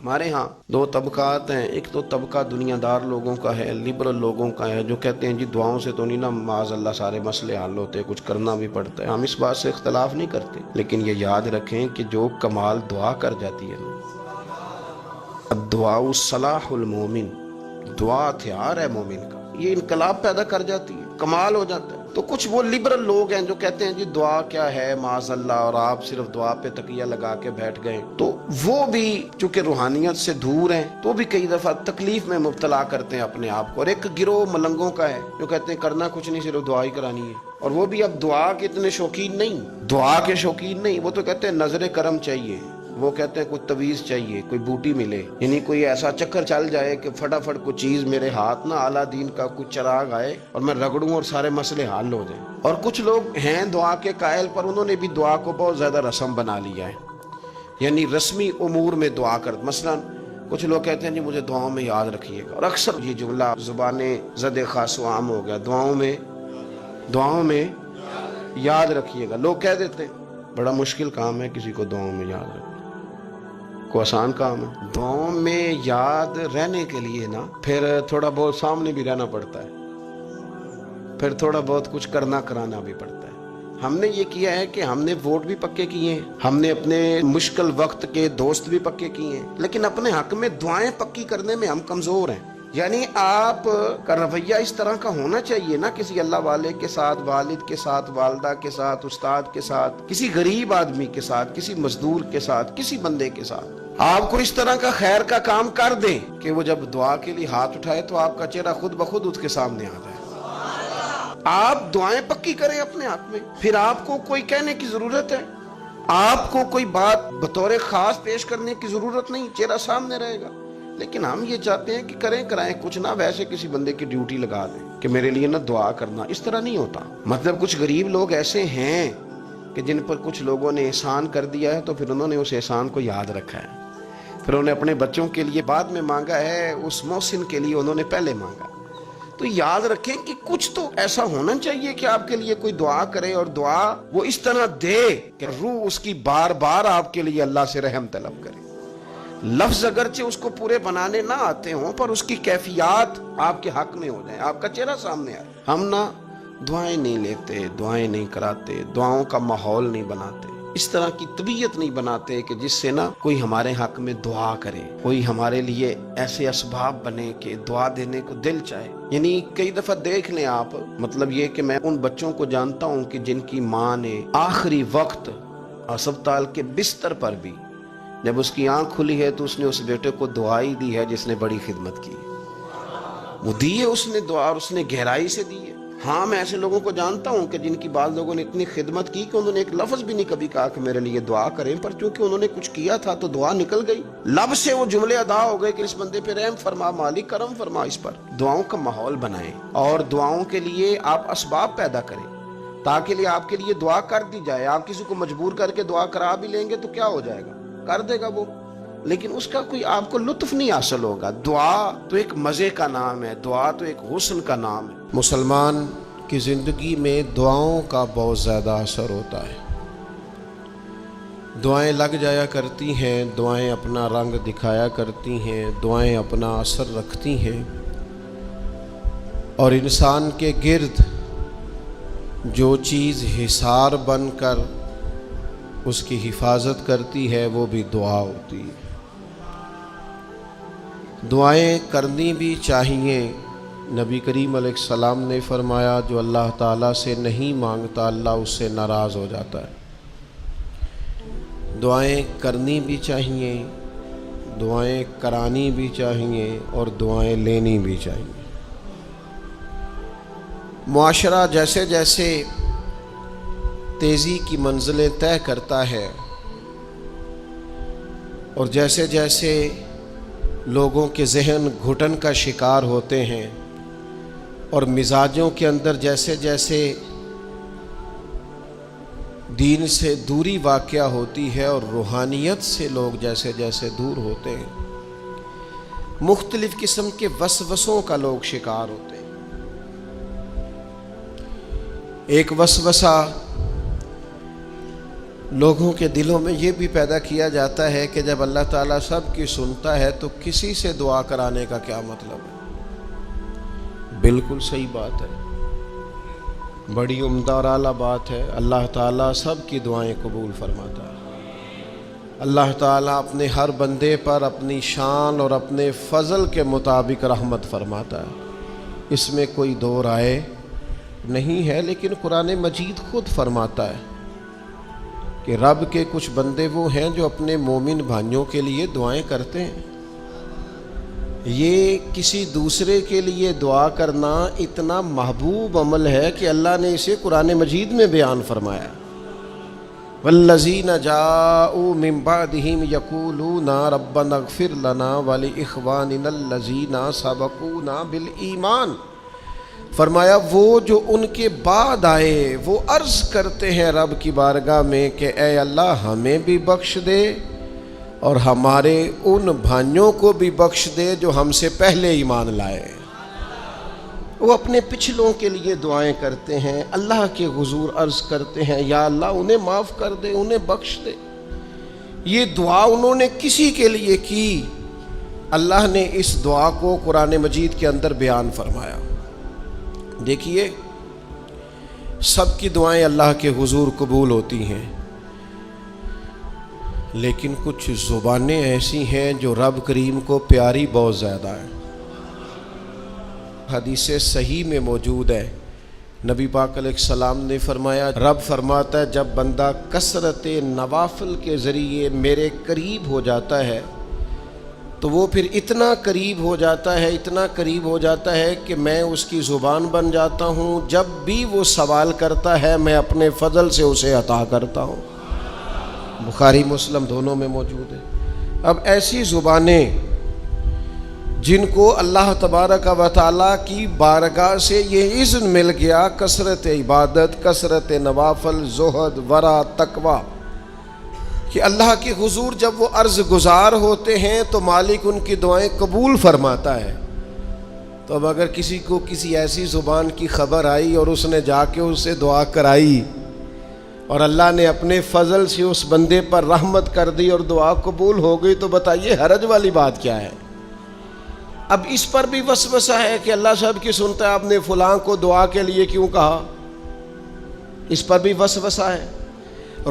ہمارے ہاں دو طبقات ہیں، ایک تو طبقہ دنیا دار لوگوں کا ہے، لبرل لوگوں کا ہے، جو کہتے ہیں جی دعاؤں سے تو نہیں نا معاذ اللہ سارے مسئلے حل ہوتے، کچھ کرنا بھی پڑتا ہے۔ ہم اس بات سے اختلاف نہیں کرتے، لیکن یہ یاد رکھیں کہ جو کمال دعا کر جاتی ہے نا، الدعاء صلاح المومن، دعا ہتھیار ہے مومن کا، یہ انقلاب پیدا کر جاتی ہے، کمال ہو جاتا ہے۔ تو کچھ وہ لبرل لوگ ہیں جو کہتے ہیں جی دعا کیا ہے معاذ اللہ، اور آپ صرف دعا پہ تکیہ لگا کے بیٹھ گئے، تو وہ بھی چونکہ روحانیت سے دور ہیں تو بھی کئی دفعہ تکلیف میں مبتلا کرتے ہیں اپنے آپ کو۔ اور ایک گروہ ملنگوں کا ہے جو کہتے ہیں کرنا کچھ نہیں، صرف دعا ہی کرانی ہے، اور وہ بھی اب دعا کے اتنے شوقین نہیں، دعا کے شوقین نہیں، وہ تو کہتے ہیں نظر کرم چاہیے، وہ کہتے ہیں کوئی تعویذ چاہیے، کوئی بوٹی ملے، یعنی کوئی ایسا چکر چل جائے کہ فٹافٹ کوئی چیز میرے ہاتھ نہ اعلیٰ دین کا کوئی چراغ آئے اور میں رگڑوں اور سارے مسئلے حل ہو جائیں۔ اور کچھ لوگ ہیں دعا کے قائل، پر انہوں نے بھی دعا کو بہت زیادہ رسم بنا لیا ہے، یعنی رسمی امور میں دعا کر، مثلا کچھ لوگ کہتے ہیں جی مجھے دعاؤں میں یاد رکھیے گا، اور اکثر یہ جملہ زبان زد خاص و عام ہو گیا، دعاؤں میں یاد رکھیے گا، لوگ کہہ دیتے ہیں۔ بڑا مشکل کام ہے کسی کو دعاؤں میں یاد رکھنا، کو آسان کام ہے؟ دعاؤں میں یاد رہنے کے لیے نا پھر تھوڑا بہت سامنے بھی رہنا پڑتا ہے، پھر تھوڑا بہت کچھ کرنا کرانا بھی پڑتا ہے۔ ہم نے یہ کیا ہے کہ ہم نے ووٹ بھی پکے کیے ہیں، ہم نے اپنے مشکل وقت کے دوست بھی پکے کیے ہیں، لیکن اپنے حق میں دعائیں پکی کرنے میں ہم کمزور ہیں۔ یعنی آپ کا رویہ اس طرح کا ہونا چاہیے نا، کسی اللہ والے کے ساتھ، والد کے ساتھ، والدہ کے ساتھ، استاد کے ساتھ، کسی غریب آدمی کے ساتھ، کسی مزدور کے ساتھ، کسی بندے کے ساتھ آپ کو اس طرح کا خیر کا کام کر دیں کہ وہ جب دعا کے لیے ہاتھ اٹھائے تو آپ کا چہرہ خود بخود اس کے سامنے آ جائے۔ آپ دعائیں پکی کریں اپنے حق میں، پھر آپ کو کوئی کہنے کی ضرورت ہے، آپ کو کوئی بات بطور خاص پیش کرنے کی ضرورت نہیں، چہرہ سامنے رہے گا۔ لیکن ہم یہ چاہتے ہیں کہ کریں کرائیں کچھ نہ، ویسے کسی بندے کی ڈیوٹی لگا دیں کہ میرے لیے نہ دعا کرنا، اس طرح نہیں ہوتا۔ مطلب کچھ غریب لوگ ایسے ہیں کہ جن پر کچھ لوگوں نے احسان کر دیا ہے، تو پھر انہوں نے اس احسان کو یاد رکھا ہے، پھر انہوں نے اپنے بچوں کے لیے بعد میں مانگا ہے، اس محسن کے لیے انہوں نے پہلے مانگا۔ تو یاد رکھیں کہ کچھ تو ایسا ہونا چاہیے کہ آپ کے لیے کوئی دعا کرے، اور دعا وہ اس طرح دے کہ روح اس کی بار بار آپ کے لیے اللہ سے رحم طلب کرے۔ لفظ اگرچہ اس کو پورے بنانے نہ آتے ہوں، پر اس کی کیفیات آپ کے حق میں ہو جائیں، آپ کا چہرہ سامنے آئے۔ ہم نہ دعائیں نہیں لیتے، دعائیں نہیں کراتے، دعاؤں کا ماحول نہیں بناتے، اس طرح کی طبیعت نہیں بناتے کہ جس سے نا کوئی ہمارے حق میں دعا کرے، کوئی ہمارے لیے ایسے اسباب بنے کہ دعا دینے کو دل چاہے۔ یعنی کئی دفعہ دیکھ لیں آپ، مطلب یہ کہ میں ان بچوں کو جانتا ہوں کہ جن کی ماں نے آخری وقت اسپتال کے بستر پر بھی جب اس کی آنکھ کھلی ہے تو اس نے اس بیٹے کو دعا ہی دی ہے جس نے بڑی خدمت کی، وہ دی ہے اس نے دعا، اور اس نے گہرائی سے دی ہے۔ ہاں میں ایسے لوگوں کو جانتا ہوں کہ جن کی بعض لوگوں نے اتنی خدمت کی کہ انہوں نے ایک لفظ بھی نہیں کبھی کہا کہ میرے لیے دعا کریں، پر چونکہ انہوں نے کچھ کیا تھا تو دعا نکل گئی، لب سے وہ جملے ادا ہو گئے کہ اس بندے پہ رحم فرما، مالک کرم فرما اس پر۔ دعاؤں کا ماحول بنائیں، اور دعاؤں کے لیے آپ اسباب پیدا کریں تاکہ آپ کے لیے دعا کر دی جائے۔ آپ کسی کو مجبور کر کے دعا کرا بھی لیں گے تو کیا ہو جائے گا، کر دے گا وہ، لیکن اس کا کوئی آپ کو لطف نہیں حاصل ہوگا۔ دعا تو ایک مزے کا نام ہے، دعا تو ایک حسن کا نام ہے۔ مسلمان کی زندگی میں دعاؤں کا بہت زیادہ اثر ہوتا ہے، دعائیں لگ جایا کرتی ہیں، دعائیں اپنا رنگ دکھایا کرتی ہیں، دعائیں اپنا اثر رکھتی ہیں، اور انسان کے گرد جو چیز حصار بن کر اس کی حفاظت کرتی ہے وہ بھی دعا ہوتی ہے۔ دعائیں کرنی بھی چاہیے۔ نبی کریم علیہ السلام نے فرمایا جو اللہ تعالیٰ سے نہیں مانگتا اللہ اس سے ناراض ہو جاتا ہے۔ دعائیں کرنی بھی چاہیے، دعائیں کرانی بھی چاہیے، اور دعائیں لینی بھی چاہیے۔ معاشرہ جیسے جیسے تیزی کی منزلیں طے کرتا ہے، اور جیسے جیسے لوگوں کے ذہن گھٹن کا شکار ہوتے ہیں، اور مزاجوں کے اندر جیسے جیسے دین سے دوری واقع ہوتی ہے، اور روحانیت سے لوگ جیسے جیسے دور ہوتے ہیں، مختلف قسم کے وسوسوں کا لوگ شکار ہوتے ہیں۔ ایک وسوسہ لوگوں کے دلوں میں یہ بھی پیدا کیا جاتا ہے کہ جب اللہ تعالیٰ سب کی سنتا ہے تو کسی سے دعا کرانے کا کیا مطلب ہے؟ بالکل صحیح بات ہے، بڑی عمدہ اور اعلیٰ بات ہے۔ اللہ تعالیٰ سب کی دعائیں قبول فرماتا ہے۔ اللہ تعالیٰ اپنے ہر بندے پر اپنی شان اور اپنے فضل کے مطابق رحمت فرماتا ہے، اس میں کوئی دو رائے نہیں ہے۔ لیکن قرآن مجید خود فرماتا ہے کہ رب کے کچھ بندے وہ ہیں جو اپنے مومن بھائیوں کے لیے دعائیں کرتے ہیں۔ یہ کسی دوسرے کے لیے دعا کرنا اتنا محبوب عمل ہے کہ اللہ نے اسے قرآن مجید میں بیان فرمایا۔ وَالَّذِينَ جَاءُوا مِن بَعْدِهِمْ يَقُولُونَ رَبَّنَا اغْفِرْ لَنَا وَلِإِخْوَانِنَا الَّذِينَ سَبَقُونَا بِالْإِيمَانِ، فرمایا وہ جو ان کے بعد آئے وہ عرض کرتے ہیں رب کی بارگاہ میں کہ اے اللہ ہمیں بھی بخش دے اور ہمارے ان بھائیوں کو بھی بخش دے جو ہم سے پہلے ایمان لائے۔ وہ اپنے پچھلوں کے لیے دعائیں کرتے ہیں، اللہ کے حضور عرض کرتے ہیں یا اللہ انہیں معاف کر دے، انہیں بخش دے۔ یہ دعا انہوں نے کسی کے لیے کی، اللہ نے اس دعا کو قرآن مجید کے اندر بیان فرمایا۔ دیکھیے سب کی دعائیں اللہ کے حضور قبول ہوتی ہیں، لیکن کچھ زبانیں ایسی ہیں جو رب کریم کو پیاری بہت زیادہ ہیں۔ حدیث صحیح میں موجود ہے، نبی پاک علیہ السلام نے فرمایا، رب فرماتا ہے جب بندہ کثرت نوافل کے ذریعے میرے قریب ہو جاتا ہے تو وہ پھر اتنا قریب ہو جاتا ہے، اتنا قریب ہو جاتا ہے کہ میں اس کی زبان بن جاتا ہوں، جب بھی وہ سوال کرتا ہے میں اپنے فضل سے اسے عطا کرتا ہوں۔ بخاری مسلم دونوں میں موجود ہے۔ اب ایسی زبانیں جن کو اللہ تبارک و تعالیٰ کی بارگاہ سے یہ اذن مل گیا، کثرت عبادت، کثرت نوافل، زہد، ورع، تقوی، کہ اللہ کے حضور جب وہ عرض گزار ہوتے ہیں تو مالک ان کی دعائیں قبول فرماتا ہے۔ تو اب اگر کسی کو کسی ایسی زبان کی خبر آئی اور اس نے جا کے اس سے دعا کرائی اور اللہ نے اپنے فضل سے اس بندے پر رحمت کر دی اور دعا قبول ہو گئی، تو بتائیے حرج والی بات کیا ہے؟ اب اس پر بھی وسوسہ ہے کہ اللہ صاحب کی سنتا ہے، آپ نے فلاں کو دعا کے لیے کیوں کہا؟ اس پر بھی وسوسہ ہے۔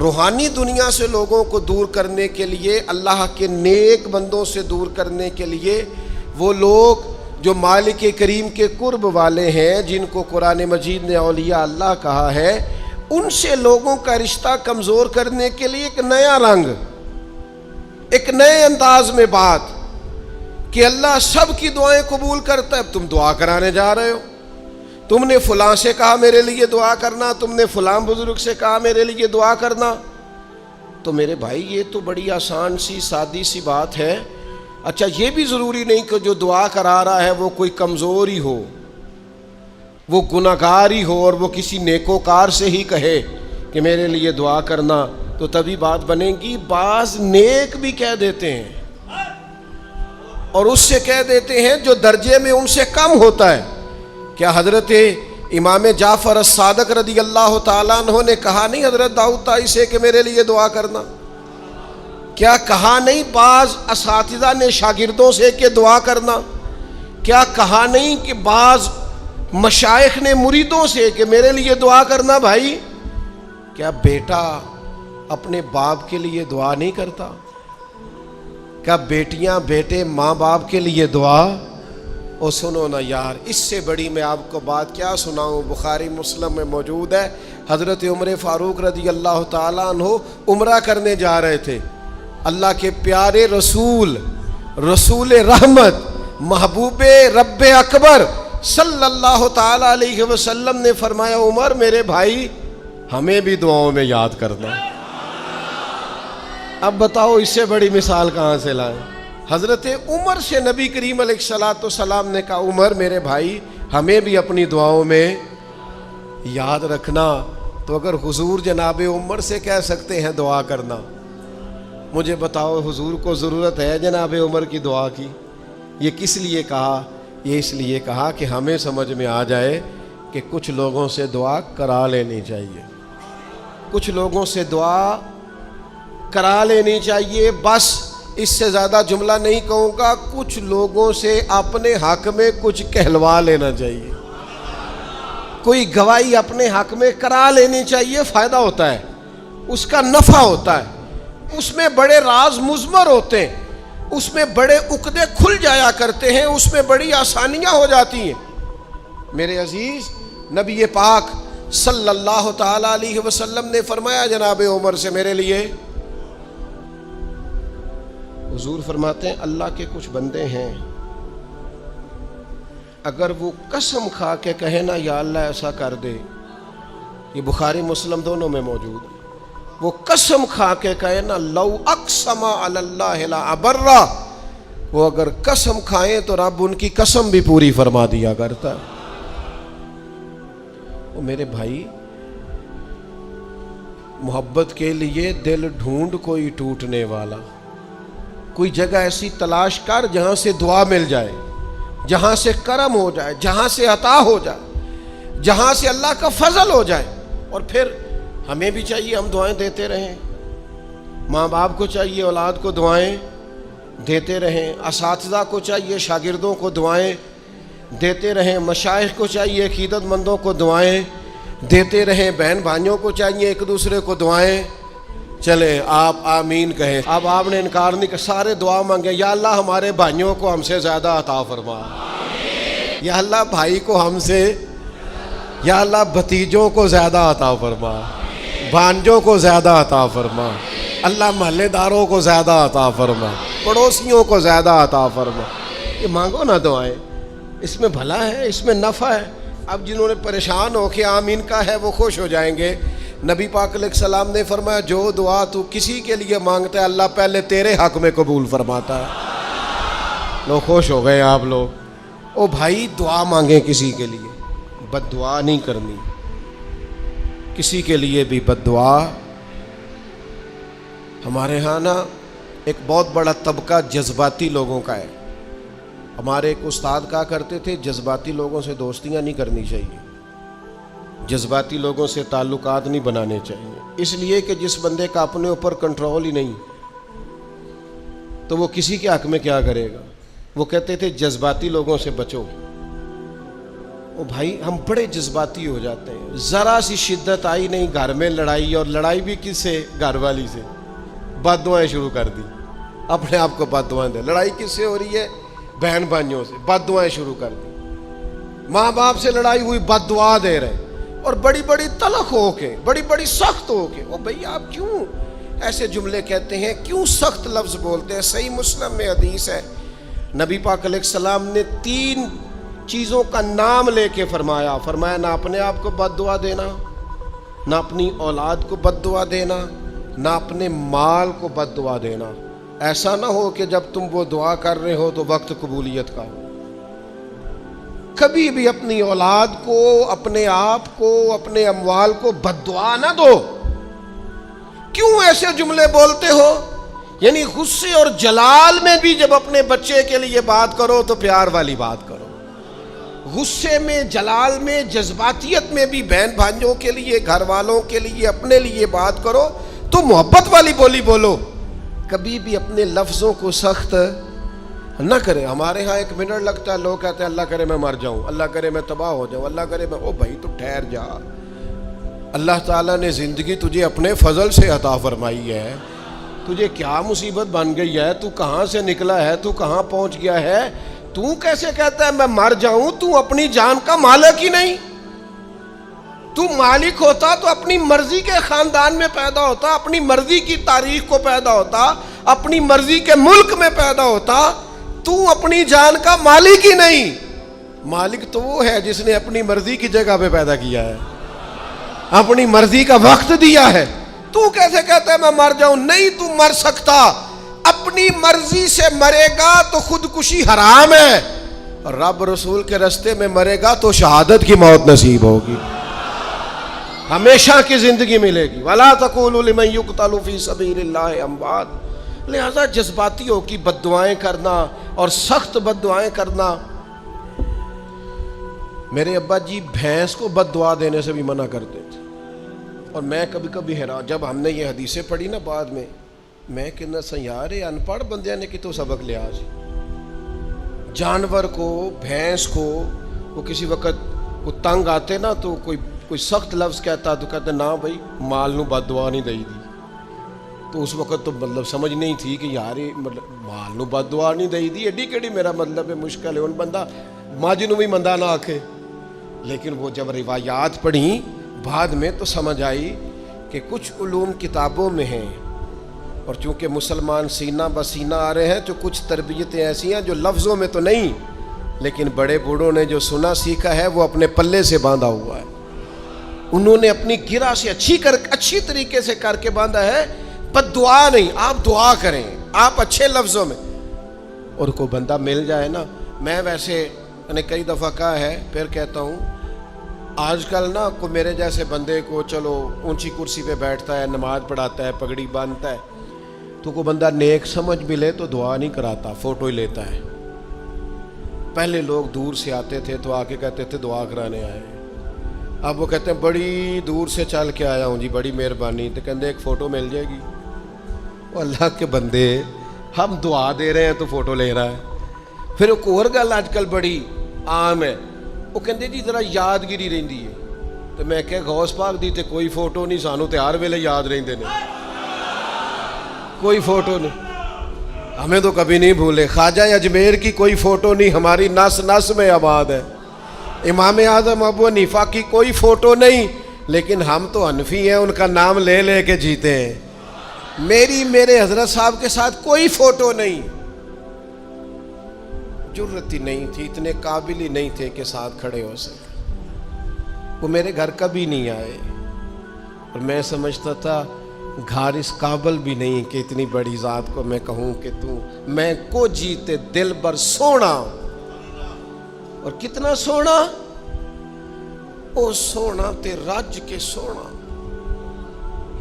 روحانی دنیا سے لوگوں کو دور کرنے کے لیے، اللہ کے نیک بندوں سے دور کرنے کے لیے، وہ لوگ جو مالک کریم کے قرب والے ہیں، جن کو قرآن مجید نے اولیاء اللہ کہا ہے، ان سے لوگوں کا رشتہ کمزور کرنے کے لیے ایک نیا رنگ، ایک نئے انداز میں بات کہ اللہ سب کی دعائیں قبول کرتا ہے۔ اب تم دعا کرانے جا رہے ہو، تم نے فلاں سے کہا میرے لیے دعا کرنا، تم نے فلاں بزرگ سے کہا میرے لیے دعا کرنا، تو میرے بھائی یہ تو بڑی آسان سی سادی سی بات ہے۔ اچھا یہ بھی ضروری نہیں کہ جو دعا کرا رہا ہے وہ کوئی کمزور ہی ہو، وہ گناہگار ہی ہو، اور وہ کسی نیکوکار سے ہی کہے کہ میرے لیے دعا کرنا تو تبھی بات بنے گی۔ بعض نیک بھی کہہ دیتے ہیں، اور اس سے کہہ دیتے ہیں جو درجے میں ان سے کم ہوتا ہے۔ کیا حضرت امام جعفر الصادق رضی اللہ تعالیٰ عنہ نے کہا نہیں حضرت داؤد طائی سے کہ میرے لیے دعا کرنا؟ کیا کہا نہیں بعض اساتذہ نے شاگردوں سے کہ دعا کرنا؟ کیا کہا نہیں کہ بعض مشائخ نے مریدوں سے کہ میرے لیے دعا کرنا؟ بھائی کیا بیٹا اپنے باپ کے لیے دعا نہیں کرتا؟ کیا بیٹیاں بیٹے ماں باپ کے لیے دعا؟ او سنو نا یار، اس سے بڑی میں آپ کو بات کیا سناؤں؟ بخاری مسلم میں موجود ہے، حضرت عمر فاروق رضی اللہ تعالیٰ عنہ عمرہ کرنے جا رہے تھے۔ اللہ کے پیارے رسول، رسول رحمت، محبوب رب اکبر صلی اللہ تعالیٰ علیہ وسلم نے فرمایا، عمر میرے بھائی ہمیں بھی دعاؤں میں یاد کرنا۔ اب بتاؤ اس سے بڑی مثال کہاں سے لائیں؟ حضرت عمر سے نبی کریم علیہ الصلوۃ والسلام نے کہا، عمر میرے بھائی ہمیں بھی اپنی دعاؤں میں یاد رکھنا۔ تو اگر حضور جناب عمر سے کہہ سکتے ہیں دعا کرنا، مجھے بتاؤ حضور کو ضرورت ہے جناب عمر کی دعا کی؟ یہ کس لیے کہا؟ یہ اس لیے کہا کہ ہمیں سمجھ میں آ جائے کہ کچھ لوگوں سے دعا کرا لینی چاہیے، کچھ لوگوں سے دعا کرا لینی چاہیے. بس اس سے زیادہ جملہ نہیں کہوں گا. کچھ لوگوں سے اپنے حق میں کچھ کہلوا لینا چاہیے, کوئی گواہی اپنے حق میں کرا لینی چاہیے. فائدہ ہوتا ہے, اس کا نفع ہوتا ہے, اس میں بڑے راز مضمر ہوتے ہیں, اس میں بڑے عقدے کھل جایا کرتے ہیں, اس میں بڑی آسانیاں ہو جاتی ہیں. میرے عزیز, نبی پاک صلی اللہ تعالی علیہ وسلم نے فرمایا جناب عمر سے میرے لیے, حضور فرماتے ہیں اللہ کے کچھ بندے ہیں اگر وہ قسم کھا کے کہے نا یا اللہ ایسا کر دے, یہ بخاری مسلم دونوں میں موجود ہے, وہ قسم کھا کے کہے نا لو اقسم علی اللہ لا ابرہ, وہ اگر قسم کھائیں تو رب ان کی قسم بھی پوری فرما دیا کرتا ہے. وہ میرے بھائی, محبت کے لیے دل ڈھونڈ کوئی ٹوٹنے والا, کوئی جگہ ایسی تلاش کر جہاں سے دعا مل جائے, جہاں سے کرم ہو جائے, جہاں سے عطا ہو جائے, جہاں سے اللہ کا فضل ہو جائے. اور پھر ہمیں بھی چاہیے ہم دعائیں دیتے رہیں, ماں باپ کو چاہیے اولاد کو دعائیں دیتے رہیں, اساتذہ کو چاہیے شاگردوں کو دعائیں دیتے رہیں, مشائخ کو چاہیے عقیدت مندوں کو دعائیں دیتے رہیں, بہن بھائیوں کو چاہیے ایک دوسرے کو دعائیں. چلیں آپ آمین کہیں. اب آپ نے انکار نہیں کہ سارے دعا مانگے, یا اللہ ہمارے بھائیوں کو ہم سے زیادہ عطا فرما, یا اللہ بھائی کو ہم سے, یا اللہ بھتیجوں کو زیادہ عطا فرما, بھانجوں کو زیادہ عطا فرما, اللہ محلے داروں کو زیادہ عطا فرما, پڑوسیوں کو زیادہ عطا فرما. یہ مانگو نا دعائیں, اس میں بھلا ہے, اس میں نفع ہے. اب جنہوں نے پریشان ہو کے آمین کا ہے وہ خوش ہو جائیں گے. نبی پاک علیہ السلام نے فرمایا جو دعا تو کسی کے لیے مانگتا ہے اللہ پہلے تیرے حق میں قبول فرماتا ہے. لوگ خوش ہو گئے آپ لوگ. او بھائی دعا مانگیں کسی کے لیے, بد دعا نہیں کرنی کسی کے لیے بھی. بد دعا ہمارے ہاں نا ایک بہت بڑا طبقہ جذباتی لوگوں کا ہے. ہمارے ایک استاد کہا کرتے تھے جذباتی لوگوں سے دوستیاں نہیں کرنی چاہیے, جذباتی لوگوں سے تعلقات نہیں بنانے چاہیے, اس لیے کہ جس بندے کا اپنے اوپر کنٹرول ہی نہیں تو وہ کسی کے حق میں کیا کرے گا. وہ کہتے تھے جذباتی لوگوں سے بچو. او بھائی ہم بڑے جذباتی ہو جاتے ہیں, ذرا سی شدت آئی نہیں گھر میں لڑائی, اور لڑائی بھی کس سے, گھر والی سے, بد دعائیں شروع کر دی, اپنے آپ کو بد دعائیں دے. لڑائی کس سے ہو رہی ہے, بہن بھائیوں سے, بد دعائیں شروع کر دی. ماں باپ سے لڑائی ہوئی, بد دعا دے رہے, اور بڑی بڑی تلخ ہو کے, بڑی بڑی سخت ہو کے. وہ بھئی آپ کیوں ایسے جملے کہتے ہیں, کیوں سخت لفظ بولتے ہیں؟ صحیح مسلم میں حدیث ہے, نبی پاک علیہ السلام نے 3 چیزوں کا نام لے کے فرمایا نہ اپنے آپ کو بد دعا دینا, نہ اپنی اولاد کو بد دعا دینا, نہ اپنے مال کو بد دعا دینا. ایسا نہ ہو کہ جب تم وہ دعا کر رہے ہو تو وقت قبولیت کا ہو. کبھی بھی اپنی اولاد کو, اپنے آپ کو, اپنے اموال کو بد دعا نہ دو. کیوں ایسے جملے بولتے ہو؟ یعنی غصے اور جلال میں بھی جب اپنے بچے کے لیے بات کرو تو پیار والی بات کرو, غصے میں, جلال میں, جذباتیت میں بھی بہن بھائیوں کے لیے, گھر والوں کے لیے, اپنے لیے بات کرو تو محبت والی بولی بولو. کبھی بھی اپنے لفظوں کو سخت نہ کرے. ہمارے ہاں 1 منٹ لگتا ہے, لوگ کہتے ہیں اللہ کرے میں مر جاؤں, اللہ کرے میں تباہ ہو جاؤں, اللہ کرے میں. او بھائی تو ٹھہر جا, اللہ تعالیٰ نے زندگی تجھے اپنے فضل سے عطا فرمائی ہے, تجھے کیا مصیبت بن گئی ہے, تو کہاں سے نکلا ہے, تو کہاں پہنچ گیا ہے, تو کیسے کہتا ہے میں مر جاؤں؟ تو اپنی جان کا مالک ہی نہیں. تو مالک ہوتا تو اپنی مرضی کے خاندان میں پیدا ہوتا, اپنی مرضی کی تاریخ کو پیدا ہوتا, اپنی مرضی کے ملک میں پیدا ہوتا. تو اپنی جان کا مالک ہی نہیں. مالک تو وہ ہے جس نے اپنی مرضی کی جگہ پہ پیدا کیا ہے, اپنی مرضی کا وقت دیا ہے. تو کیسے کہتا ہے میں مر جاؤں؟ نہیں, تو مر سکتا. اپنی مرضی سے مرے گا تو خودکشی حرام ہے, رب رسول کے راستے میں مرے گا تو شہادت کی موت نصیب ہوگی, ہمیشہ کی زندگی ملے گی. وَلَا تَقُولُوا لِمَن يُقْتَلُ فِي سَبِيلِ اللَّهِ أَمْوَاتٌ. لہذا جذباتی ہو کی بد دعائیں کرنا اور سخت بد دعائیں کرنا. میرے ابا جی بھینس کو بد دعا دینے سے بھی منع کرتے تھے, اور میں کبھی کبھی حیران, جب ہم نے یہ حدیثیں پڑھی نا بعد میں, میں کہنا سا یار یہ ان پڑھ بندیاں نے کتوں سبق لیا جی. جانور کو, بھینس کو, وہ کسی وقت وہ تنگ آتے نا تو کوئی سخت لفظ کہتا تو کہتے نا بھائی مال نو بد دعا نہیں دئی دی. تو اس وقت تو مطلب سمجھ نہیں تھی کہ یار مطلب مال نو بد دعا نہیں دئی دی, ایڈی کیڑی میرا مطلب ہے مشکل ہے. ان بندہ ماج نو بھی مندہ نہ آکھے. لیکن وہ جب روایات پڑھیں بعد میں تو سمجھ آئی کہ کچھ علوم کتابوں میں ہیں, اور چونکہ مسلمان سینہ بسینہ آ رہے ہیں تو کچھ تربیتیں ایسی ہیں جو لفظوں میں تو نہیں, لیکن بڑے بوڑھوں نے جو سنا سیکھا ہے وہ اپنے پلے سے باندھا ہوا ہے. انہوں نے اپنی گرہ سے اچھی طریقے سے کر کے باندھا ہے. بد دعا نہیں, آپ دعا کریں, آپ اچھے لفظوں میں. اور کوئی بندہ مل جائے نا, میں ویسے میں نے کئی دفعہ کہا ہے پھر کہتا ہوں, آج کل نا کوئی میرے جیسے بندے کو چلو اونچی کرسی پہ بیٹھتا ہے, نماز پڑھاتا ہے, پگڑی باندھتا ہے, تو کوئی بندہ نیک سمجھ بھی لے تو دعا نہیں کراتا, فوٹو ہی لیتا ہے. پہلے لوگ دور سے آتے تھے تو آ کے کہتے تھے دعا کرانے آئے. اب وہ کہتے ہیں بڑی دور سے چل کے آیا ہوں جی, بڑی مہربانی. تو کہتے ایک فوٹو مل جائے گی. وہ اللہ کے بندے, ہم دعا دے رہے ہیں تو فوٹو لے رہا ہے. پھر ایک اور گل آج کل بڑی عام ہے, وہ کہتے جی ذرا یادگیری رہندی ہے. تو میں کہ غوث پاک دی تے کوئی فوٹو نہیں, سانو تے ہر ویلے یاد رہندے نے, کوئی فوٹو نہیں, ہمیں تو کبھی نہیں بھولے. خواجہ اجمیر کی کوئی فوٹو نہیں, ہماری نس نس میں آباد ہے. امام اعظم ابو حنیفہ کی کوئی فوٹو نہیں, لیکن ہم تو حنفی ہیں, ان کا نام لے لے کے جیتے ہیں. میرے حضرت صاحب کے ساتھ کوئی فوٹو نہیں. جرت ہی نہیں تھی, اتنے قابل ہی نہیں تھے کہ ساتھ کھڑے ہو سکے. وہ میرے گھر کبھی نہیں آئے, اور میں سمجھتا تھا گھر اس قابل بھی نہیں کہ اتنی بڑی ذات کو میں کہوں کہ تو میں کو جیتے دل بر سونا. اور کتنا سونا, او سونا تے رج کے سونا,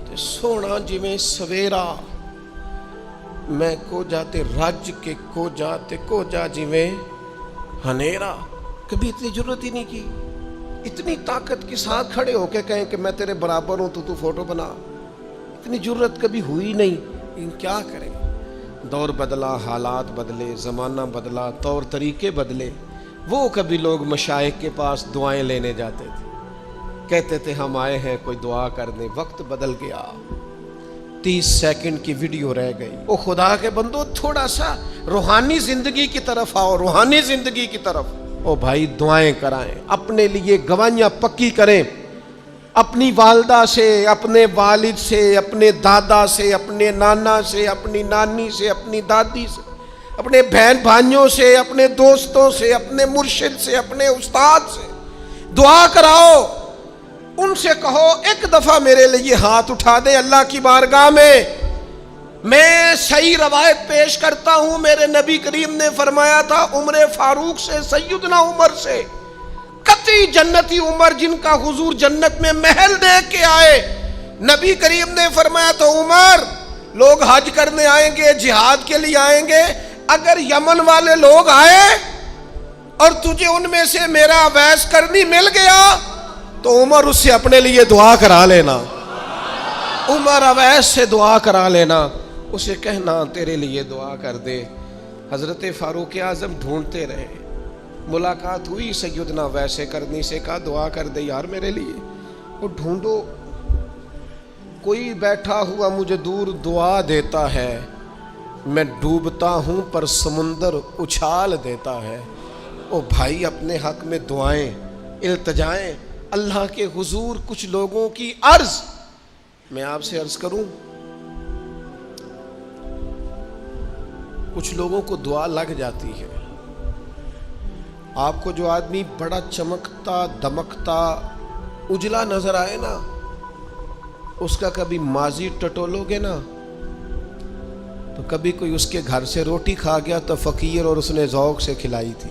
تے سونا جی میں سویرا. میں کو جاتے رج کے کو جاتے کو جا جی میں ہنیرا. کبھی اتنی ضرورت ہی نہیں کی. اتنی طاقت کے ساتھ کھڑے ہو کے کہیں کہ میں تیرے برابر ہوں تو فوٹو بنا, اتنی ضرورت کبھی ہوئی نہیں. لیکن کیا کریں, دور بدلا, حالات بدلے, زمانہ بدلا, طور طریقے بدلے. وہ کبھی لوگ مشائخ کے پاس دعائیں لینے جاتے تھے, کہتے تھے ہم آئے ہیں کوئی دعا کر دیں. وقت بدل گیا, 30 سیکنڈ کی ویڈیو رہ گئی. او خدا کے بندو, تھوڑا سا روحانی زندگی کی طرف آؤ, روحانی زندگی کی طرف. او بھائی دعائیں کرائیں, اپنے لیے گواہیاں پکی کریں, اپنی والدہ سے, اپنے والد سے, اپنے دادا سے, اپنے نانا سے, اپنی نانی سے, اپنی دادی سے, اپنے بہن بھائیوں سے, اپنے دوستوں سے, اپنے مرشد سے, اپنے استاد سے دعا کراؤ. ان سے کہو ایک دفعہ میرے لیے ہاتھ اٹھا دے اللہ کی بارگاہ میں. میں صحیح روایت پیش کرتا ہوں, میرے نبی کریم نے فرمایا تھا عمر فاروق سے, سیدنا عمر سے, قطعی جنتی عمر جن کا حضور جنت میں محل دے کے آئے. نبی کریم نے فرمایا تو عمر, لوگ حج کرنے آئیں گے, جہاد کے لیے آئیں گے, اگر یمن والے لوگ آئے اور تجھے ان میں سے میرا اویس کرنی مل گیا تو عمر اس سے اپنے لیے دعا کرا لینا. عمر اویس سے دعا کرا لینا, اسے کہنا تیرے لیے دعا کر دے. حضرت فاروق اعظم ڈھونڈتے رہے, ملاقات ہوئی سیدنا ویسے کرنی سے, کہا دعا کر دے یار میرے لیے. وہ ڈھونڈو, کوئی بیٹھا ہوا مجھے دور دعا دیتا ہے, میں ڈوبتا ہوں پر سمندر اچھال دیتا ہے. او بھائی اپنے حق میں دعائیں, التجائیں اللہ کے حضور. کچھ لوگوں کی عرض, میں آپ سے عرض کروں, کچھ لوگوں کو دعا لگ جاتی ہے. آپ کو جو آدمی بڑا چمکتا دمکتا اجلا نظر آئے نا, اس کا کبھی ماضی ٹٹولو گے نا تو کبھی کوئی اس کے گھر سے روٹی کھا گیا تو فقیر اور اس نے ذوق سے کھلائی تھی.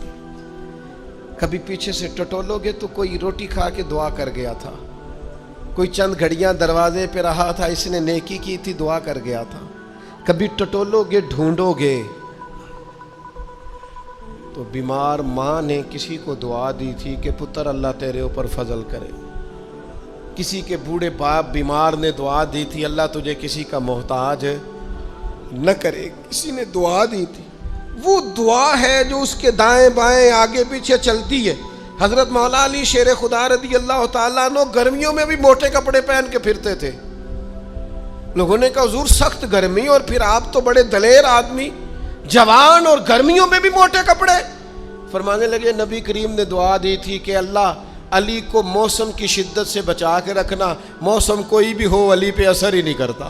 کبھی پیچھے سے ٹٹولو گے تو کوئی روٹی کھا کے دعا کر گیا تھا, کوئی چند گھڑیاں دروازے پہ رہا تھا, اس نے نیکی کی تھی, دعا کر گیا تھا. کبھی ٹٹولو گے, ڈھونڈو گے تو بیمار ماں نے کسی کو دعا دی تھی کہ پتر اللہ تیرے اوپر فضل کرے. کسی کے بوڑھے باپ بیمار نے دعا دی تھی اللہ تجھے کسی کا محتاج نہ کرے. کسی نے دعا دی تھی, وہ دعا ہے جو اس کے دائیں بائیں آگے پیچھے چلتی ہے. حضرت مولا علی شیر خدا رضی اللہ تعالیٰ عنہ گرمیوں میں بھی موٹے کپڑے پہن کے پھرتے تھے. لوگوں نے کہا حضور سخت گرمی اور پھر آپ تو بڑے دلیر آدمی, جوان اور گرمیوں میں بھی موٹے کپڑے. فرمانے لگے نبی کریم نے دعا دی تھی کہ اللہ علی کو موسم کی شدت سے بچا کے رکھنا, موسم کوئی بھی ہو علی پہ اثر ہی نہیں کرتا,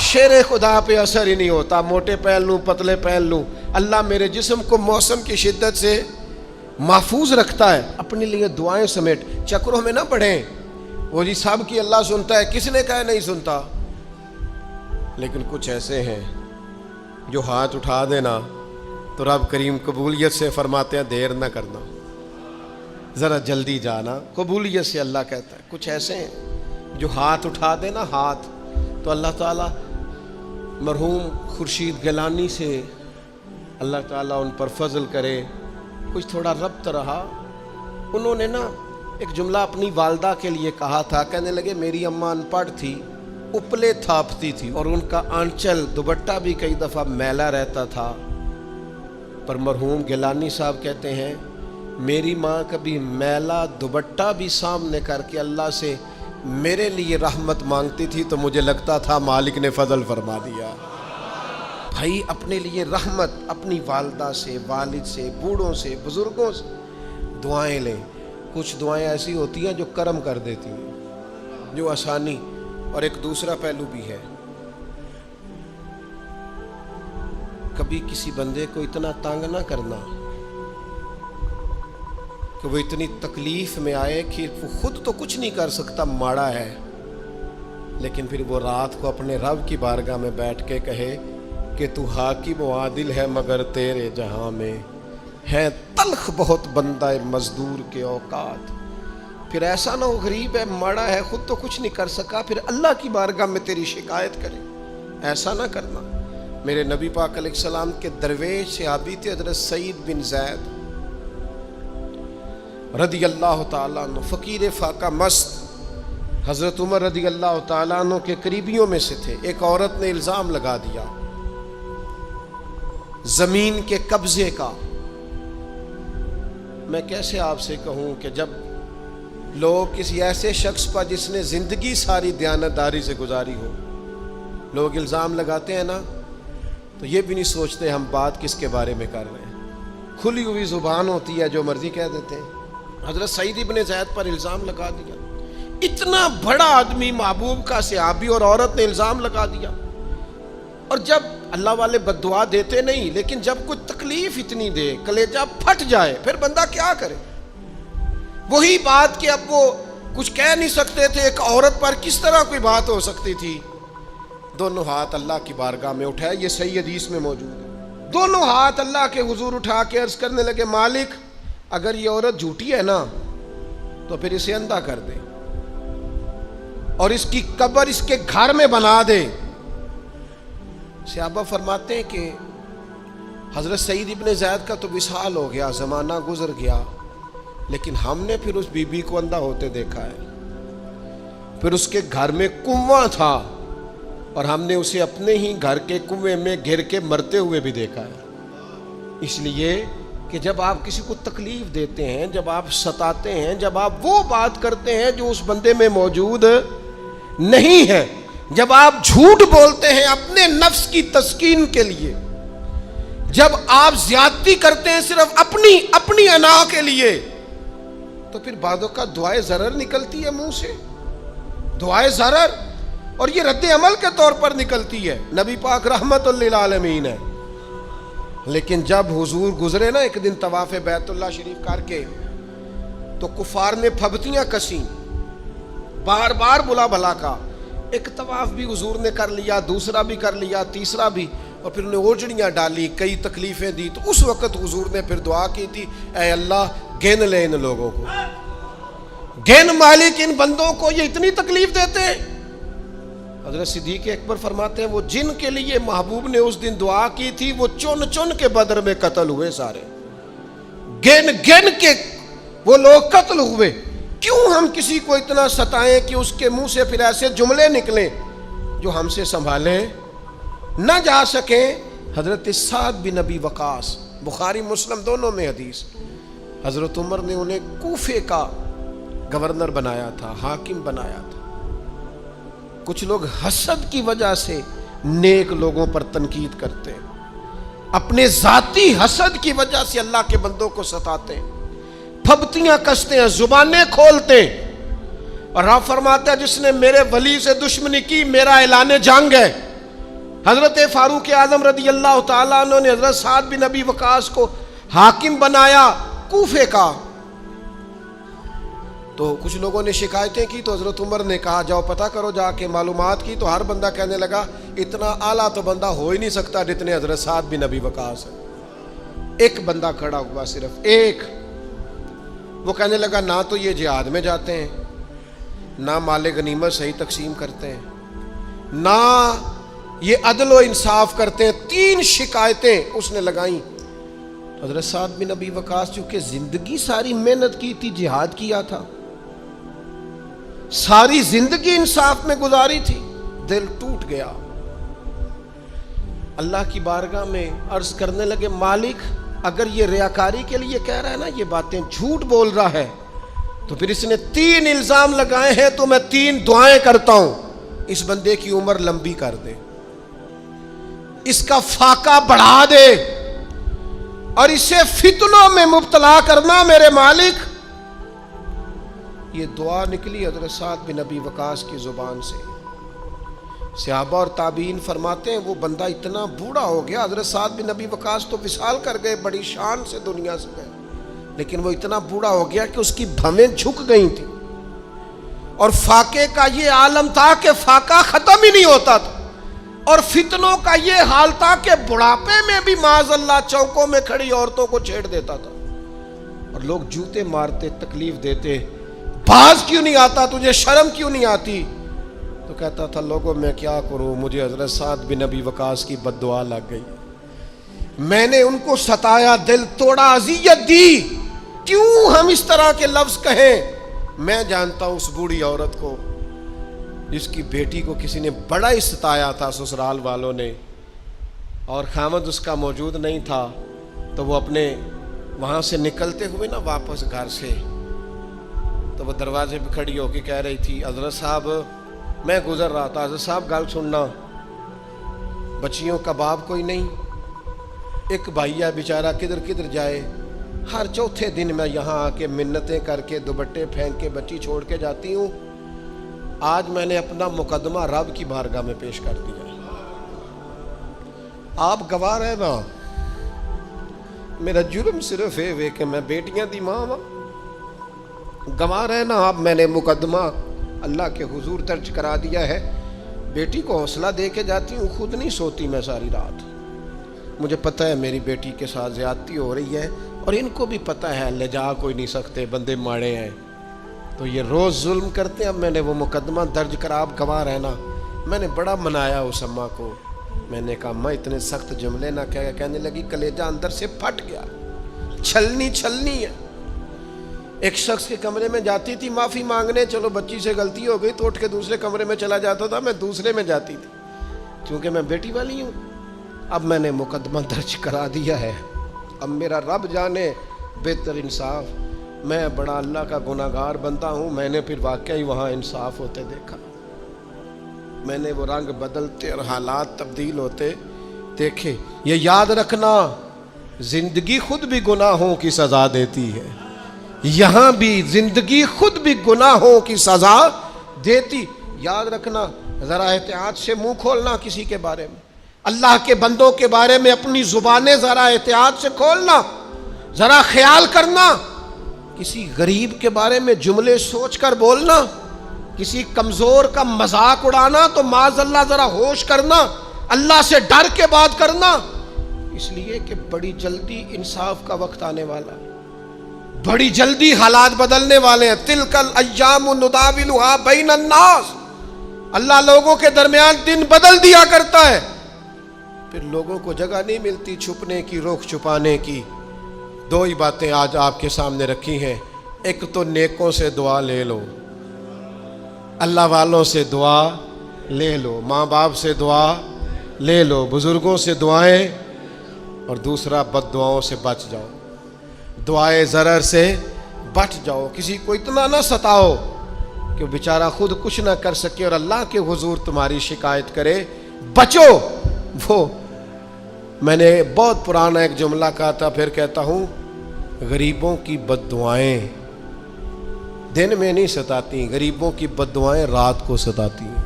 شیر خدا پہ اثر ہی نہیں ہوتا, موٹے پہن لوں پتلے پہن لوں, اللہ میرے جسم کو موسم کی شدت سے محفوظ رکھتا ہے. اپنے لیے دعائیں سمیٹ, چکروں میں نہ پڑھیں وہ جی سب کی اللہ سنتا ہے, کس نے کہا نہیں سنتا. لیکن کچھ ایسے ہیں جو ہاتھ اٹھا دینا تو رب کریم قبولیت سے فرماتے ہیں دیر نہ کرنا, ذرا جلدی جانا, قبولیت سے اللہ کہتا ہے. کچھ ایسے ہیں جو ہاتھ اٹھا دینا ہاتھ, تو اللہ تعالیٰ مرحوم خورشید گیلانی سے اللہ تعالیٰ ان پر فضل کرے. کچھ تھوڑا ربط رہا, انہوں نے نا ایک جملہ اپنی والدہ کے لیے کہا تھا. کہنے لگے میری اماں ان پڑھ تھی, اپلے تھاپتی تھی اور ان کا آنچل دوپٹہ بھی کئی دفعہ میلا رہتا تھا. پر مرحوم گیلانی صاحب کہتے ہیں میری ماں کبھی میلا دوپٹہ بھی سامنے کر کے اللہ سے میرے لیے رحمت مانگتی تھی تو مجھے لگتا تھا مالک نے فضل فرما دیا. بھائی اپنے لیے رحمت اپنی والدہ سے, والد سے, بوڑھوں سے, بزرگوں سے دعائیں لیں. کچھ دعائیں ایسی ہوتی ہیں جو کرم کر دیتی ہیں, جو آسانی. اور ایک دوسرا پہلو بھی ہے, کبھی کسی بندے کو اتنا تنگ نہ کرنا کہ وہ اتنی تکلیف میں آئے کہ وہ خود تو کچھ نہیں کر سکتا, ماڑا ہے, لیکن پھر وہ رات کو اپنے رب کی بارگاہ میں بیٹھ کے کہے کہ تو حاکم و عادل ہے مگر تیرے جہاں میں ہے تلخ بہت بندہ مزدور کے اوقات. پھر ایسا نہ ہو غریب ہے, ماڑا ہے, خود تو کچھ نہیں کر سکا, پھر اللہ کی بارگاہ میں تیری شکایت کرے. ایسا نہ کرنا. میرے نبی پاک علیہ السلام کے درویش صحابی تھے حضرت سعید بن زید رضی اللہ تعالیٰ عنہ, فقیر فاقہ مست, حضرت عمر رضی اللہ تعالیٰ عنہ کے قریبیوں میں سے تھے. ایک عورت نے الزام لگا دیا زمین کے قبضے کا. میں کیسے آپ سے کہوں کہ جب لوگ کسی ایسے شخص پر جس نے زندگی ساری دیانتداری سے گزاری ہو, لوگ الزام لگاتے ہیں نا, تو یہ بھی نہیں سوچتے ہم بات کس کے بارے میں کر رہے ہیں. کھلی ہوئی زبان ہوتی ہے, جو مرضی کہہ دیتے ہیں. حضرت سعید بن زید پر الزام لگا دیا. اتنا بڑا آدمی, محبوب کا صحابی, اور عورت نے الزام لگا دیا. اور جب اللہ والے بد دعا دیتے نہیں, لیکن جب کوئی تکلیف اتنی دے, کلیجہ پھٹ جائے, پھر بندہ کیا کرے. وہی بات کہ اب وہ کچھ کہہ نہیں سکتے تھے, ایک عورت پر کس طرح کوئی بات ہو سکتی تھی. دونوں ہاتھ اللہ کی بارگاہ میں اٹھائے, یہ صحیح حدیث میں موجود ہے. دونوں ہاتھ اللہ کے حضور اٹھا کے عرض کرنے لگے مالک اگر یہ عورت جھوٹی ہے نا تو پھر اسے اندھا کر دے اور اس کی قبر اس کے گھر میں بنا دے. صحابہ فرماتے ہیں کہ حضرت سعید ابن زید کا تو وصال ہو گیا, زمانہ گزر گیا, لیکن ہم نے پھر اس بی بی کو اندھا ہوتے دیکھا ہے. پھر اس کے گھر میں کنواں تھا اور ہم نے اسے اپنے ہی گھر کے کنویں میں گر کے مرتے ہوئے بھی دیکھا ہے. اس لیے کہ جب آپ کسی کو تکلیف دیتے ہیں, جب آپ ستاتے ہیں, جب آپ وہ بات کرتے ہیں جو اس بندے میں موجود نہیں ہے, جب آپ جھوٹ بولتے ہیں اپنے نفس کی تسکین کے لیے, جب آپ زیادتی کرتے ہیں صرف اپنی انا کے لیے, تو پھر بعدوں کا دعائے ضرر نکلتی ہے منہ سے, دعائے ضرر, اور یہ رد عمل کے طور پر نکلتی ہے. نبی پاک رحمت للعالمین ہے. لیکن جب حضور گزرے نا ایک دن طواف بیت اللہ شریف کر کے, تو کفار نے پھبتیاں کسیں, بار بار بلا بھلا کا. ایک طواف بھی حضور نے کر لیا, دوسرا بھی کر لیا, تیسرا بھی, اور پھر انہیں اوجڑیاں ڈالی, کئی تکلیفیں دی. تو اس وقت حضور نے پھر دعا کی تھی, اے اللہ گن لے ان لوگوں کو, گن مالک ان بندوں کو, یہ اتنی تکلیف دیتے ہیں. حضرت صدیق اکبر فرماتے ہیں وہ جن کے لیے محبوب نے اس دن دعا کی تھی وہ چن چن کے بدر میں قتل ہوئے, سارے گن گن کے وہ لوگ قتل ہوئے. کیوں ہم کسی کو اتنا ستائیں کہ اس کے منہ سے پھر ایسے جملے نکلیں جو ہم سے سنبھالیں نہ جا سکے حضرت سعد بن ابی وقاص، بخاری مسلم دونوں میں حدیث، حضرت عمر نے انہیں کوفے کا گورنر بنایا تھا، حاکم بنایا تھا۔ کچھ لوگ حسد کی وجہ سے نیک لوگوں پر تنقید کرتے ہیں، اپنے ذاتی حسد کی وجہ سے اللہ کے بندوں کو ستاتے ہیں، پھبتیاں کستے ہیں، زبانیں کھولتے ہیں، اور رب فرماتا ہے جس نے میرے ولی سے دشمنی کی میرا اعلان جنگ ہے۔ حضرت فاروق اعظم رضی اللہ تعالیٰ عنہ نے حضرت سعد بن ابی وقاص کو حاکم بنایا کوفے کا، تو کچھ لوگوں نے شکایتیں کی، تو حضرت عمر نے کہا جاؤ پتہ کرو جا کے، معلومات کی، تو ہر بندہ کہنے لگا اتنا اعلیٰ تو بندہ ہو ہی نہیں سکتا جتنے حضرت سعد بن ابی وقاص ہیں۔ ایک بندہ کھڑا ہوا، صرف ایک، وہ کہنے لگا نہ تو یہ جہاد میں جاتے ہیں، نہ مال غنیمت صحیح تقسیم کرتے ہیں، نہ یہ عدل و انصاف کرتے ہیں۔ 3 شکایتیں اس نے لگائیں۔ حضرت سعد بن ابی وقاص چونکہ زندگی ساری محنت کی تھی، جہاد کیا تھا، ساری زندگی انصاف میں گزاری تھی، دل ٹوٹ گیا، اللہ کی بارگاہ میں عرض کرنے لگے مالک اگر یہ ریاکاری کے لیے کہہ رہا ہے نا، یہ باتیں جھوٹ بول رہا ہے، تو پھر اس نے 3 الزام لگائے ہیں، تو میں 3 دعائیں کرتا ہوں، اس بندے کی عمر لمبی کر دے، اس کا فاقہ بڑھا دے، اور اسے فتنوں میں مبتلا کرنا میرے مالک۔ یہ دعا نکلی حضرت سعد بن ابی وقاص کی زبان سے۔ صحابہ اور تابعین فرماتے ہیں وہ بندہ اتنا بوڑھا ہو گیا، حضرت سعد بن ابی وقاص تو وصال کر گئے، بڑی شان سے دنیا سے گئے، لیکن وہ اتنا بوڑھا ہو گیا کہ اس کی بھویں جھک گئی تھیں، اور فاقے کا یہ عالم تھا کہ فاقہ ختم ہی نہیں ہوتا تھا، اور فتنوں کا یہ حال تھا کہ بڑھاپے میں بھی معاذ اللہ چوکوں میں کھڑی عورتوں کو چھیڑ دیتا تھا، اور لوگ جوتے مارتے، تکلیف دیتے، باز کیوں نہیں آتا، تجھے شرم کیوں نہیں آتی؟ تو کہتا تھا لوگوں میں کیا کروں، مجھے حضرت سعد بن ابی وقاص کی بد دعا لگ گئی، میں نے ان کو ستایا، دل توڑا، اذیت دی، کیوں ہم اس طرح کے لفظ کہیں؟ میں جانتا ہوں اس بوڑھی عورت کو جس کی بیٹی کو کسی نے بڑا ہی ستایا تھا سسرال والوں نے، اور خامد اس کا موجود نہیں تھا، تو وہ اپنے وہاں سے نکلتے ہوئے نا واپس گھر سے، تو وہ دروازے پہ کھڑی ہو کے کہہ رہی تھی حضرت صاحب میں گزر رہا تھا، حضرت صاحب گل سننا، بچیوں کا باپ کوئی نہیں، ایک بھائیا بیچارہ کدھر کدھر جائے، ہر چوتھے دن میں یہاں آ کے منتیں کر کے دوپٹے پھینک کے بچی چھوڑ کے جاتی ہوں، آج میں نے اپنا مقدمہ رب کی بارگاہ میں پیش کر دیا، آپ گواہ رہے نا، میرا جرم صرف ہے کہ میں بیٹیاں دی ماں ہوں، گواہ رہے نا آپ، میں نے مقدمہ اللہ کے حضور درج کرا دیا ہے، بیٹی کو حوصلہ دے کے جاتی ہوں، خود نہیں سوتی میں ساری رات، مجھے پتہ ہے میری بیٹی کے ساتھ زیادتی ہو رہی ہے، اور ان کو بھی پتہ ہے لے جا کوئی نہیں سکتے، بندے ماڑے ہیں، تو یہ روز ظلم کرتے ہیں، اب میں نے وہ مقدمہ درج کرا، آپ گواہ رہنا، میں نے بڑا منایا اس اماں کو، میں نے کہا ماں اتنے سخت جملے نہ کہنے لگی، کلیجہ اندر سے پھٹ گیا، چھلنی ہے۔ ایک شخص کے کمرے میں جاتی تھی معافی مانگنے، چلو بچی سے غلطی ہو گئی تو اٹھ کے دوسرے کمرے میں چلا جاتا تھا، میں دوسرے میں جاتی تھی کیونکہ میں بیٹی والی ہوں، اب میں نے مقدمہ درج کرا دیا ہے، اب میرا رب جانے بہتر انصاف، میں بڑا اللہ کا گناہگار بنتا ہوں، میں نے پھر واقعی وہاں انصاف ہوتے دیکھا، میں نے وہ رنگ بدلتے اور حالات تبدیل ہوتے دیکھے۔ یہ یاد رکھنا زندگی خود بھی گناہوں کی سزا دیتی ہے، یہاں بھی زندگی خود بھی گناہوں کی سزا دیتی، یاد رکھنا، ذرا احتیاط سے منہ کھولنا کسی کے بارے میں، اللہ کے بندوں کے بارے میں اپنی زبانیں ذرا احتیاط سے کھولنا، ذرا خیال کرنا، کسی غریب کے بارے میں جملے سوچ کر بولنا، کسی کمزور کا مذاق اڑانا تو معاذ اللہ ذرا ہوش کرنا، اللہ سے ڈر کے بات کرنا، اس لیے کہ بڑی جلدی انصاف کا وقت آنے والا ہے، بڑی جلدی حالات بدلنے والے ہیں۔ تلک الایام نداولھا بین الناس، اللہ لوگوں کے درمیان دن بدل دیا کرتا ہے، پھر لوگوں کو جگہ نہیں ملتی چھپنے کی، روک چھپانے کی۔ 2 ہی باتیں آج آپ کے سامنے رکھی ہیں، ایک تو نیکوں سے دعا لے لو، اللہ والوں سے دعا لے لو، ماں باپ سے دعا لے لو بزرگوں سے دعائیں، اور دوسرا بد دعاؤں سے بچ جاؤ، دعائے ضرر سے بچ جاؤ، کسی کو اتنا نہ ستاؤ کہ وہ بیچارہ خود کچھ نہ کر سکے اور اللہ کے حضور تمہاری شکایت کرے، بچو۔ وہ میں نے بہت پرانا ایک جملہ کہا تھا، پھر کہتا ہوں، غریبوں کی بد دعائیں دن میں نہیں ستاتی، غریبوں کی بد دعائیں رات کو ستاتی ہیں۔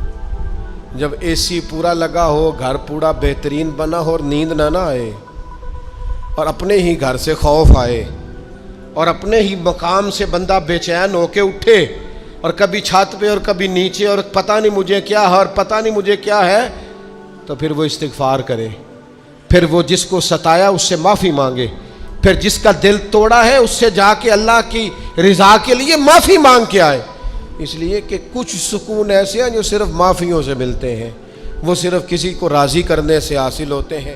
جب اے سی پورا لگا ہو، گھر پورا بہترین بنا ہو اور نیند نہ آئے، اور اپنے ہی گھر سے خوف آئے، اور اپنے ہی مقام سے بندہ بے چین ہو کے اٹھے، اور کبھی چھت پہ اور کبھی نیچے، اور پتہ نہیں مجھے کیا ہے اور پتہ نہیں مجھے کیا ہے، تو پھر وہ استغفار کرے، پھر وہ جس کو ستایا اس سے معافی مانگے، پھر جس کا دل توڑا ہے اس سے جا کے اللہ کی رضا کے لیے معافی مانگ کے آئے۔ اس لیے کہ کچھ سکون ایسے ہیں جو صرف معافیوں سے ملتے ہیں، وہ صرف کسی کو راضی کرنے سے حاصل ہوتے ہیں۔